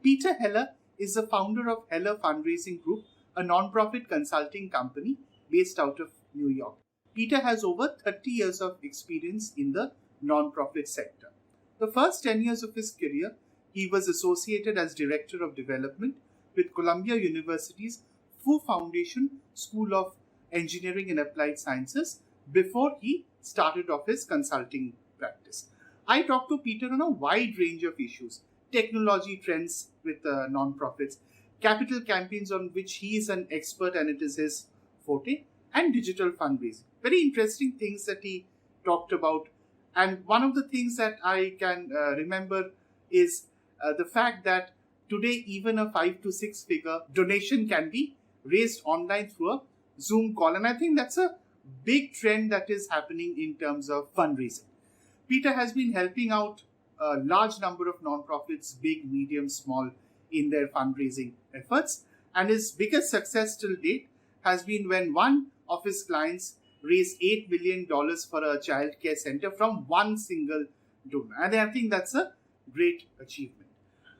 Peter Heller is the founder of Heller Fundraising Group, a non-profit consulting company based out of New York. Peter has over 30 years of experience in the non-profit sector. The first 10 years of his career, he was associated as Director of Development with Columbia University's Fu Foundation School of Engineering and Applied Sciences before he started off his consulting practice. I talked to Peter on a wide range of issues: technology trends with non-profits, capital campaigns on which he is an expert and it is his forte, and digital fundraising. Very interesting things that he talked about. And one of the things that I can remember is the fact that today even a 5 to 6 figure donation can be raised online through a Zoom call. And I think that's a big trend that is happening in terms of fundraising. Peter has been helping out a large number of nonprofits, big, medium, small, in their fundraising efforts. And his biggest success till date has been when one of his clients raised $8 million for a child care center from one single donor. And I think that's a great achievement.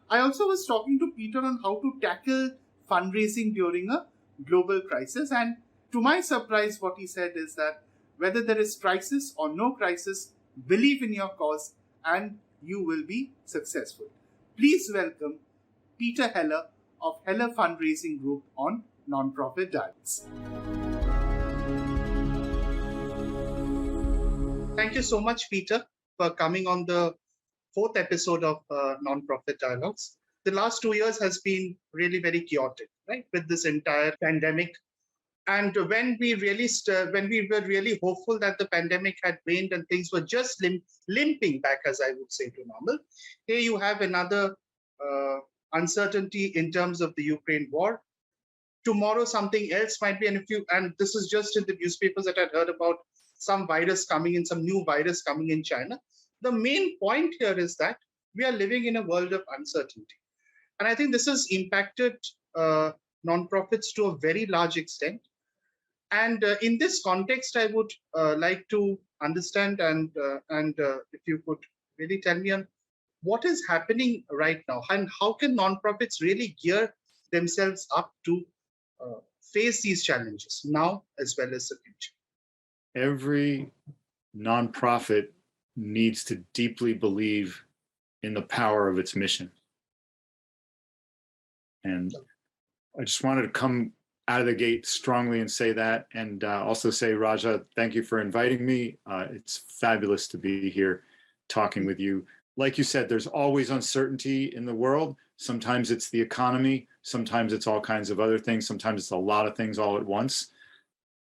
I also was talking to Peter on how to tackle fundraising during a global crisis. And to my surprise, what he said is that whether there is crisis or no crisis, believe in your cause and you will be successful. Please welcome Peter Heller of Heller Fundraising Group on Nonprofit Dialogues. Thank you so much, Peter, for coming on the 4th episode of Nonprofit Dialogues. The last 2 years has been really very chaotic, right, with this entire pandemic. And when we were really hopeful that the pandemic had waned and things were just limping back, as I would say, to normal, here you have another uncertainty in terms of the Ukraine war. Tomorrow, something else might be, and this is just in the newspapers that I heard about some virus coming in, some new virus coming in China. The main point here is that we are living in a world of uncertainty. And I think this has impacted nonprofits to a very large extent. And in this context, I would like to understand and if you could really tell me on what is happening right now and how can nonprofits really gear themselves up to face these challenges now as well as the future. Every nonprofit needs to deeply believe in the power of its mission. And I just wanted to come out of the gate strongly and say that, and also say, Raja, thank you for inviting me. It's fabulous to be here talking with you. Like you said, there's always uncertainty in the world. Sometimes it's the economy. Sometimes it's all kinds of other things. Sometimes it's a lot of things all at once.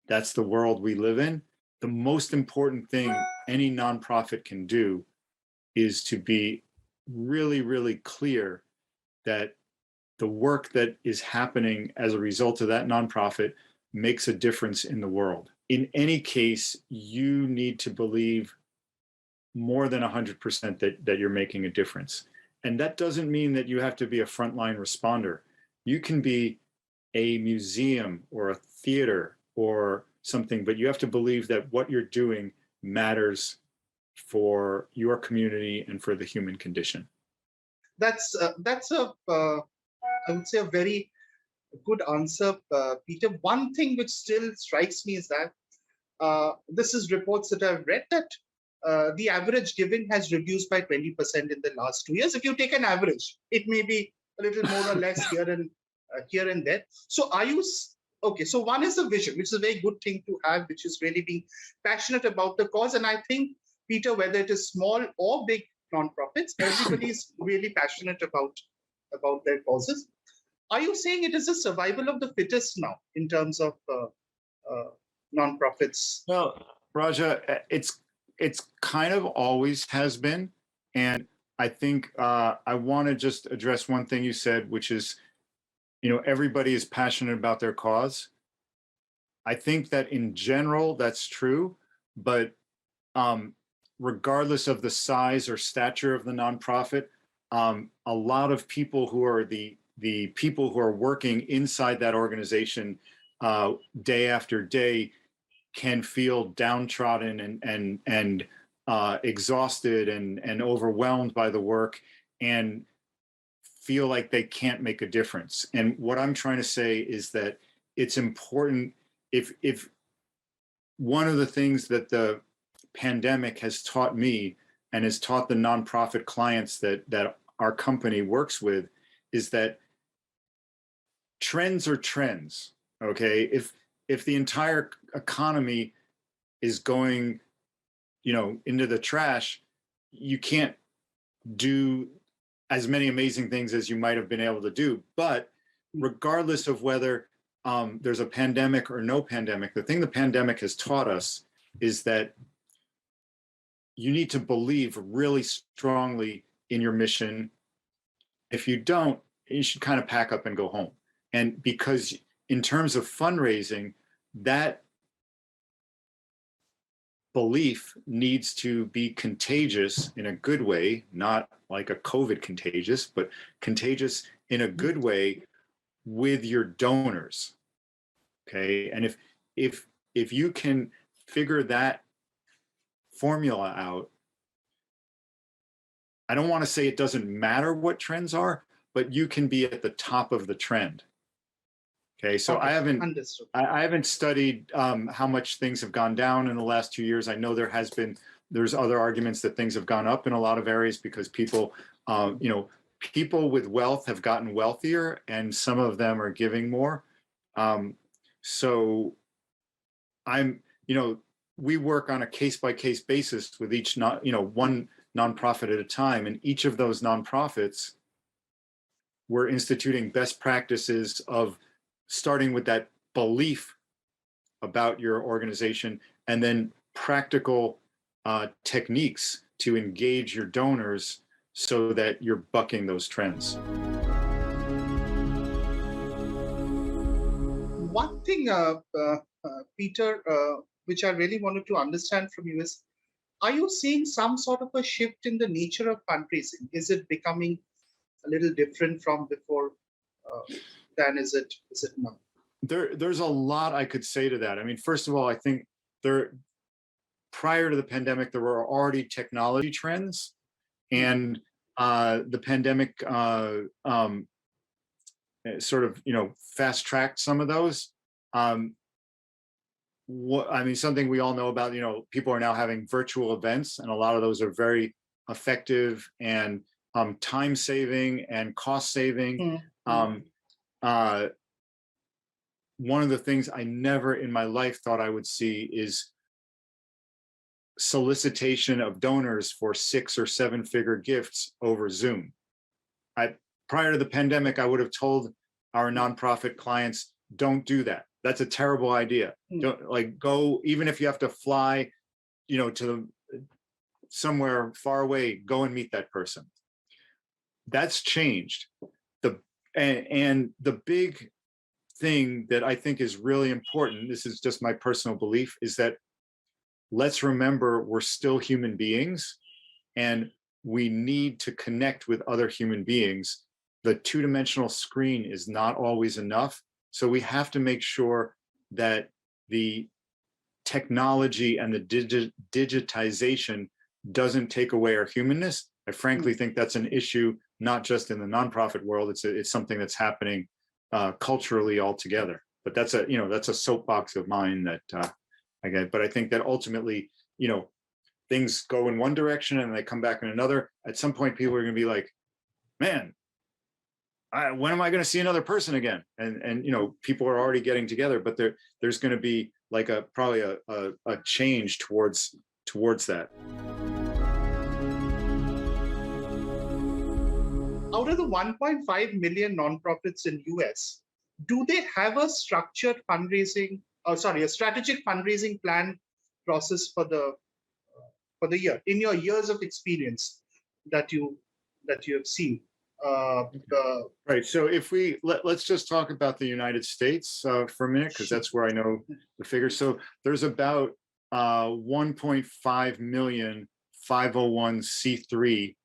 That's the world we live in. The most important thing any nonprofit can do is to be really, really clear that the work that is happening as a result of that nonprofit makes a difference in the world. In any case, you need to believe more than 100% that you're making a difference. And that doesn't mean that you have to be a frontline responder. You can be a museum or a theater or something, but you have to believe that what you're doing matters for your community and for the human condition. That's I would say a very good answer, Peter. One thing which still strikes me is that this is reports that I've read that the average giving has reduced by 20% in the last 2 years. If you take an average, it may be a little more or less here and there. So are you okay? So one is the vision, which is a very good thing to have, which is really being passionate about the cause. And I think, Peter, whether it is small or big nonprofits, everybody is really passionate about their causes. Are you saying it is a survival of the fittest now in terms of nonprofits? Well, Raja, it's kind of always has been. And I think I want to just address one thing you said, which is, everybody is passionate about their cause. I think that in general, that's true. But regardless of the size or stature of the nonprofit, a lot of people who are the people who are working inside that organization day after day can feel downtrodden and exhausted and overwhelmed by the work and feel like they can't make a difference. And what I'm trying to say is that it's important, if one of the things that the pandemic has taught me and has taught the nonprofit clients that our company works with, is that trends are trends. Okay, if the entire economy is going, into the trash, you can't do as many amazing things as you might have been able to do. But regardless of whether there's a pandemic or no pandemic, the thing the pandemic has taught us is that you need to believe really strongly in your mission. If you don't, you should kind of pack up and go home. And because in terms of fundraising, that belief needs to be contagious in a good way, not like a COVID contagious, but contagious in a good way with your donors. Okay. And if you can figure that formula out, I don't want to say it doesn't matter what trends are, but you can be at the top of the trend. Okay, so Okay, understood. I haven't studied how much things have gone down in the last 2 years. I know there's other arguments that things have gone up in a lot of areas because people with wealth have gotten wealthier, and some of them are giving more. So we work on a case-by-case basis with each one nonprofit at a time, and each of those nonprofits, we're instituting best practices of starting with that belief about your organization, and then practical techniques to engage your donors so that you're bucking those trends. One thing, Peter, which I really wanted to understand from you is, are you seeing some sort of a shift in the nature of fundraising? Is it becoming a little different from before than is it now? There's a lot I could say to that. I mean, first of all, I think prior to the pandemic, there were already technology trends, and the pandemic sort of fast tracked some of those. Something we all know about, people are now having virtual events, and a lot of those are very effective and time saving and cost saving. One of the things I never in my life thought I would see is solicitation of donors for 6 or 7 figure gifts over Zoom. Prior to the pandemic, I would have told our nonprofit clients, don't do that. That's a terrible idea. Don't go, even if you have to fly, to somewhere far away, go and meet that person. That's changed. And the big thing that I think is really important, this is just my personal belief, is that let's remember we're still human beings, and we need to connect with other human beings. The two-dimensional screen is not always enough. So we have to make sure that the technology and the digitization doesn't take away our humanness. I frankly think that's an issue, not just in the nonprofit world. It's something that's happening culturally altogether. But that's a soapbox of mine that I get. But I think that ultimately, things go in one direction and they come back in another. At some point, people are going to be like, man, when am I going to see another person again? And people are already getting together, but there's going to be like probably a change towards that. Out of the 1.5 million nonprofits in US, do they have a structured a strategic fundraising plan process for the year? In your years of experience that you have seen. Right. So if let's just talk about the United States for a minute, because that's where I know the figures. So there's about 1.5 million 501c3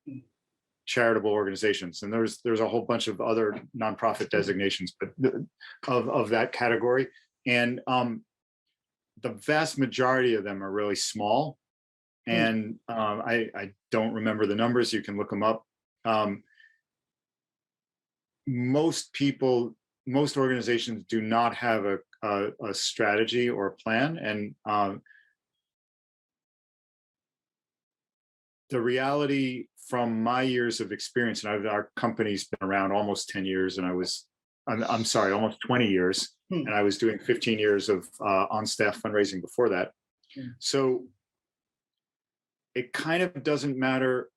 charitable organizations, and there's a whole bunch of other nonprofit designations, but of that category, and the vast majority of them are really small, and I don't remember the numbers. You can look them up. most organizations do not have a strategy or a plan. And the reality from my years of experience, and our company's been around almost 10 years, and I'm sorry, almost 20 years, and I was doing 15 years of on-staff fundraising before that. So it kind of doesn't matter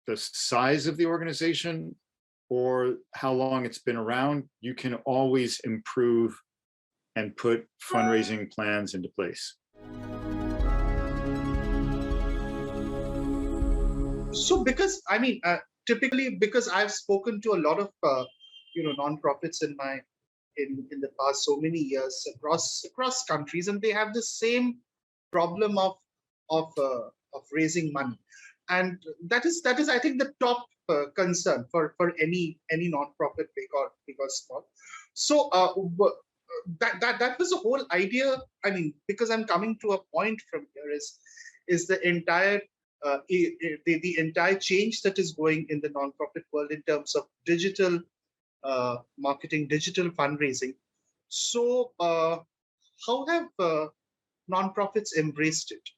the size of the organization or how long it's been around. You can always improve and put fundraising plans into place. So, because typically, because I've spoken to a lot of nonprofits in the past so many years across countries, and they have the same problem of raising money, and that is I think the top concern for any nonprofit, big or small. So that was the whole idea. I mean, because I'm coming to a point from here is the entire the entire change that is going in the nonprofit world in terms of digital marketing, digital fundraising. So how have nonprofits embraced it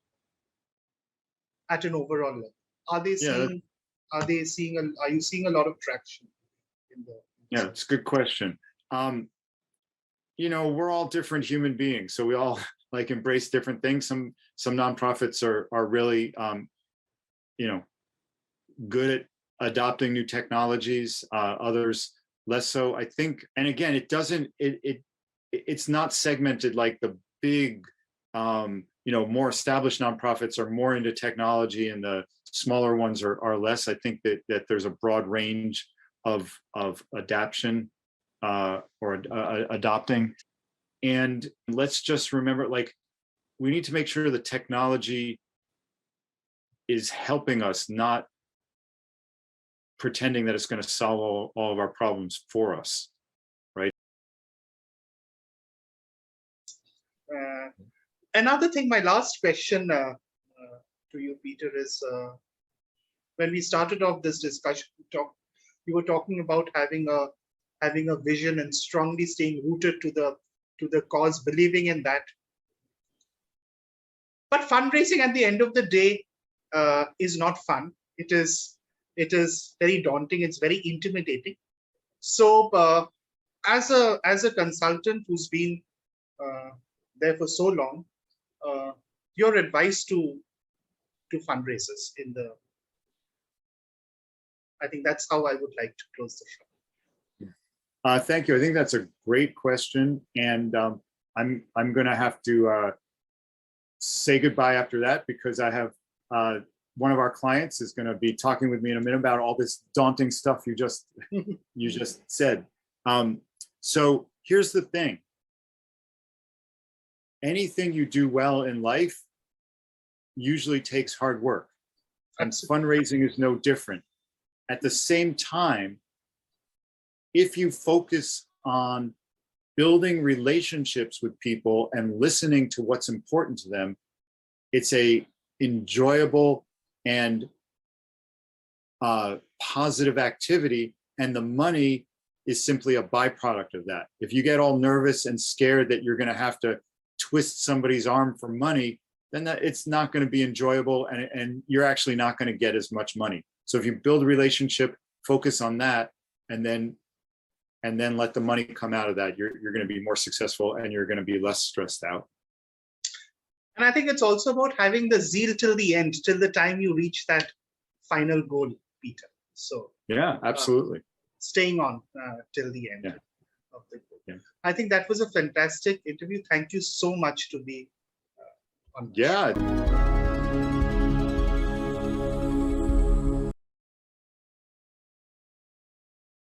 at an overall level? Are you seeing a lot of traction in the? Yeah, it's a good question. We're all different human beings, so we all like embrace different things. Some nonprofits are really good at adopting new technologies, others less so. I think, and again, it's not segmented like the big more established nonprofits are more into technology and the smaller ones are less. I think that there's a broad range of adaptation or adopting. And let's just remember, we need to make sure the technology is helping us, not pretending that it's going to solve all of our problems for us, right? Another thing, my last question to you, Peter, is when we started off this discussion, you were talking about having a vision and strongly staying rooted to the cause, believing in that. But fundraising at the end of the day is not fun. It is very daunting. It's very intimidating. So as a consultant who's been there for so long, your advice to fundraisers I think that's how I would like to close the show. Thank you. I think that's a great question, and I'm going to have to say goodbye after that, because I have one of our clients is going to be talking with me in a minute about all this daunting stuff you just said. So here's the thing. Anything you do well in life usually takes hard work, and fundraising is no different. At the same time, if you focus on building relationships with people and listening to what's important to them, it's a enjoyable and positive activity, and the money is simply a byproduct of that. If you get all nervous and scared that you're going to have to twist somebody's arm for money, then it's not going to be enjoyable, and you're actually not going to get as much money. So if you build a relationship, focus on that, and then let the money come out of that, you're going to be more successful, and you're going to be less stressed out. And I think it's also about having the zeal till the end, till the time you reach that final goal, Peter. So yeah, absolutely. Staying on till the end of the goal. Yeah. I think that was a fantastic interview. Thank you so much to be on. Yeah.